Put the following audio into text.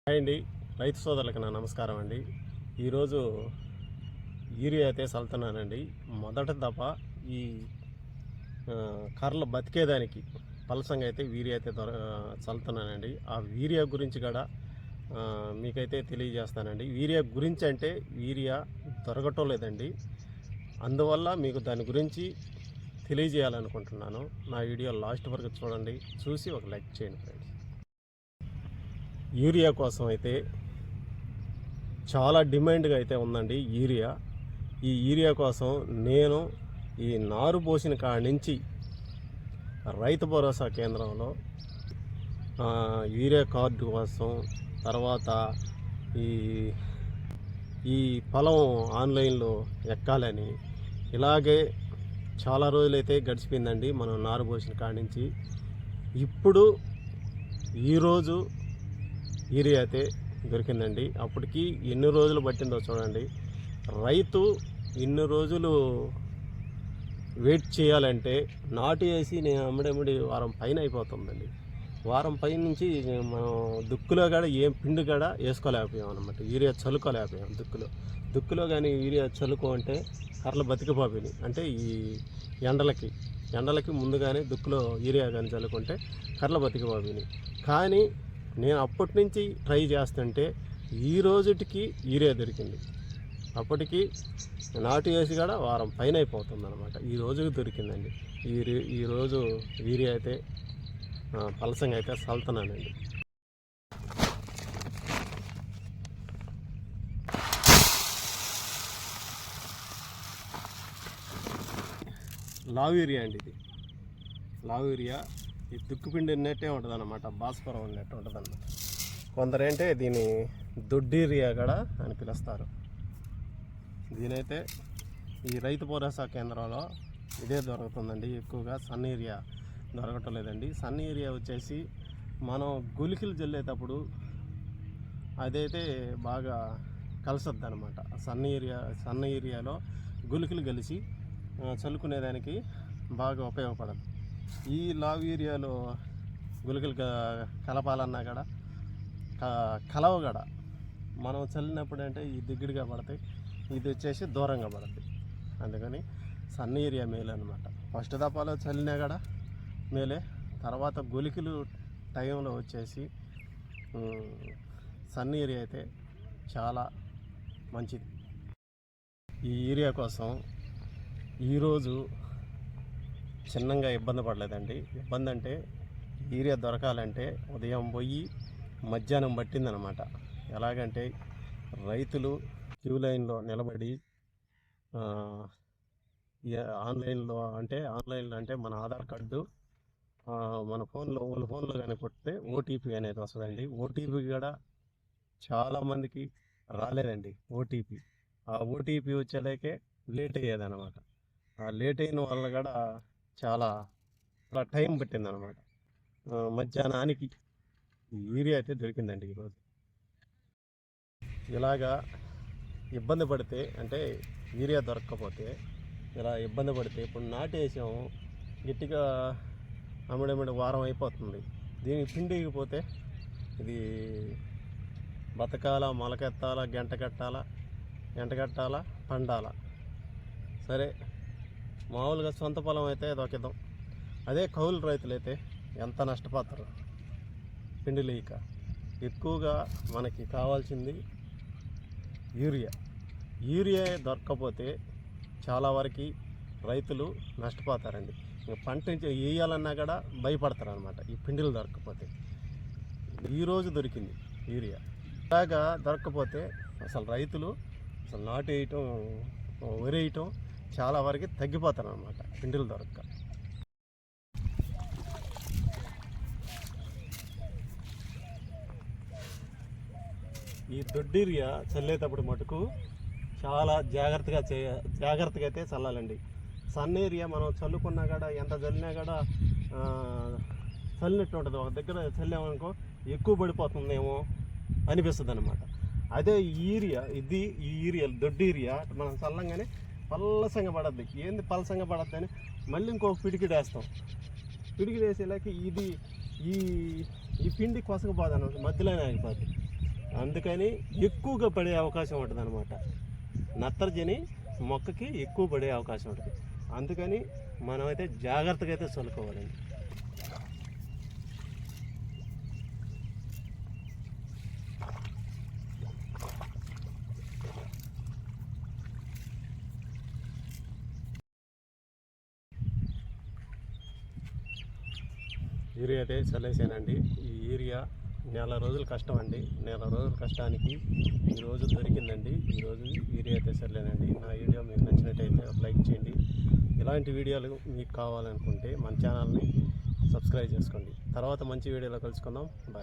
Hi అండి, రైతు సోదరులకు నా నమస్కారం అండి. ఈరోజు యూరియా అయితే చల్లుతున్నానండి. మొదట దఫ ఈ కర్రలు బతికేదానికి పలసంగా అయితే యూరియా అయితే చల్లుతున్నానండి. ఆ యూరియా గురించి కూడా మీకైతే తెలియజేస్తానండి. యూరియా గురించి అంటే యూరియా దొరకటం లేదండి. అందువల్ల మీకు దాని గురించి తెలియజేయాలనుకుంటున్నాను. నా వీడియో లాస్ట్ వరకు చూడండి, చూసి ఒక లైక్ చేయండి ఫ్రెండ్స్. యూరియా కోసం అయితే చాలా డిమాండ్గా అయితే ఉందండి యూరియా. ఈ యూరియా కోసం నేను ఈ నారు పోసిన కాడ నుంచి రైతు భరోసా కేంద్రంలో యూరియా కార్డు కోసం, తర్వాత ఈ ఈ పొలం ఆన్లైన్లో ఎక్కాలని ఇలాగే చాలా రోజులైతే గడిచిపోయిందండి మనం నారు పోసిన కాడ నుంచి. ఇప్పుడు ఈరోజు యూరియా అయితే దొరికిందండి. అప్పటికి ఎన్ని రోజులు పట్టిందో చూడండి. రైతు ఇన్ని రోజులు వెయిట్ చేయాలంటే నాటు వేసి నేను అమ్మడెమ్మడి వారం పైన అయిపోతుందండి. వారం పైన నుంచి మనం దుక్కులో కూడా ఏం పిండి కూడా వేసుకోలేకపోయాం అనమాట. యూరియా చల్లుకోలేకపోయాం. దుక్కులో కానీ యూరియా చల్లుకో అంటే కర్రలు బతికిపోయినాయి. అంటే ఈ ఎండలకి ముందుగానే దుక్కులో యూరియా కానీ చల్లుకుంటే కర్రలు బతికిపోయినాయి. కానీ నేను అప్పటి నుంచి ట్రై చేస్తుంటే ఈ రోజుకి యూరియా దొరికింది. అప్పటికి నాటు వేసి కూడా వారం పైన అయిపోతుంది అనమాట. ఈ రోజుకి దొరికిందండి. ఈరోజు యూరియా అయితే పలసంగా అయితే చల్లుతున్నానండి. లావ్ యూరియా అండి. ఇది లావ్ యూరియా. ఈ దుక్కుపిండి ఉన్నట్టే ఉంటుంది అన్నమాట, భాస్వరం ఉన్నట్టు ఉంటుంది అన్నమాట. కొందరేంటే దీన్ని దొడ్డీరియా కూడా అని పిలుస్తారు. దీనైతే ఈ రైతు భరోసా కేంద్రంలో ఇదే దొరుకుతుందండి. ఎక్కువగా సన్న యూరియా దొరకటం లేదండి. సన్న యూరియా వచ్చేసి మనం గులికలు జల్లేటప్పుడు అదైతే బాగా కలసద్ది అనమాట. సన్న యూరియాలో గులికలు కలిసి చల్లుకునేదానికి బాగా ఉపయోగపడదు. ఈ లావ్ యూరియాలో గుళికలు కలపాలన్నా కూడా కలవ కూడా మనం చల్లినప్పుడు అంటే ఈ దిగుడుగా పడతాయి, ఇది వచ్చేసి దూరంగా పడుతుంది. అందుకని సన్న యూరియా మేలు అనమాట. ఫస్ట్ దఫాలో చల్లినా కూడా మేలే, తర్వాత గుళికలు టైంలో వచ్చేసి సన్న యూరియా అయితే చాలా మంచిది. ఈ యూరియా కోసం ఈరోజు చిన్నగా ఇబ్బంది పడలేదండి. ఇబ్బంది అంటే యూరియా దొరకాలంటే ఉదయం పోయి మధ్యాహ్నం పట్టిందనమాట. ఎలాగంటే రైతులు క్యూ లైన్లో నిలబడి ఆన్లైన్లో అంటే మన ఆధార్ కార్డు మన వాళ్ళ ఫోన్లో కానీ కొడితే ఓటీపీ అనేది వస్తుందండి. ఓటీపీ కూడా చాలామందికి రాలేదండి. ఆ ఓటీపీ వచ్చేలాకే లేట్ అయ్యేదన్నమాట. ఆ లేట్ అయిన వల్ల కూడా చాలా టైం పట్టింది అనమాట. మధ్యాహ్నానికి యూరియా అయితే దొరికిందండి. ఈరోజు ఇలాగా ఇబ్బంది పడితే, అంటే యూరియా దొరకకపోతే ఇలా ఇబ్బంది పడితే, ఇప్పుడు నాటేసాము గట్టిగా అమ్మడమ్మడి వారం అయిపోతుంది. దీనికి పిండిపోతే ఇది బతకాల, మొలకెత్తాలా, గంట కట్టాలా, పండాలా. సరే, మామూలుగా సొంత పొలం అయితే దొరికిద్దాం. అదే కౌలు రైతులైతే ఎంత నష్టపోతారు పిండి లేక. ఎక్కువగా మనకి కావాల్సింది యూరియా దొరకకపోతే చాలా వరకు రైతులు నష్టపోతారండి. ఇంకా పంట వేయాలన్నా కూడా భయపడతారు అనమాట ఈ పిండిలు దొరకకపోతే. ఈరోజు దొరికింది యూరియా. ఇలాగా దొరకకపోతే అసలు రైతులు నాటు వేయటం, వరి వేయటం చాలా వరకు తగ్గిపోతారు అనమాట పిండిలు దొరక్క. ఈ దొడ్డీరియా చల్లేటప్పుడు మటుకు చాలా జాగ్రత్తగా అయితే చల్లాలండి. సన్న ఏరియా మనం చల్లుకున్నా కూడా, ఎంత చల్లినా కూడా చల్లినట్టు ఉంటుంది. ఒక దగ్గర చల్లామనుకో ఎక్కువ పడిపోతుందేమో అనిపిస్తుంది అనమాట. అదే ఈ యూరియా దొడ్డీరియా మనం చల్లంగానే పలసంగా పడద్ది. ఏంది పలసంగా పడద్ది అని మళ్ళీ ఇంకొక పిడికిడి వేస్తాం. పిడికిడి వేసేలాకి ఇది ఈ పిండి కొసకపోదు అనమాట, మధ్యలోనే ఆగిపోద్ది. అందుకని ఎక్కువగా పడే అవకాశం ఉంటుంది అనమాట. నత్రజని మొక్కకి ఎక్కువ పడే అవకాశం ఉంటుంది. అందుకని మనమైతే జాగ్రత్తగా అయితే చల్లుకోవాలండి. యూరియా అయితే చల్లేసానండి. ఈ యూరియా నెల రోజులు కష్టం అండి. నెల రోజుల కష్టానికి ఈరోజు దొరికిందండి. ఈరోజు యూరియా అయితే చల్లానండి. నా వీడియో మీకు నచ్చినట్టయితే ఒక లైక్ చేయండి. ఇలాంటి వీడియోలు మీకు కావాలనుకుంటే మన ఛానల్ని సబ్స్క్రైబ్ చేసుకోండి. తర్వాత మంచి వీడియోలో కలుసుకుందాం. బాయ్.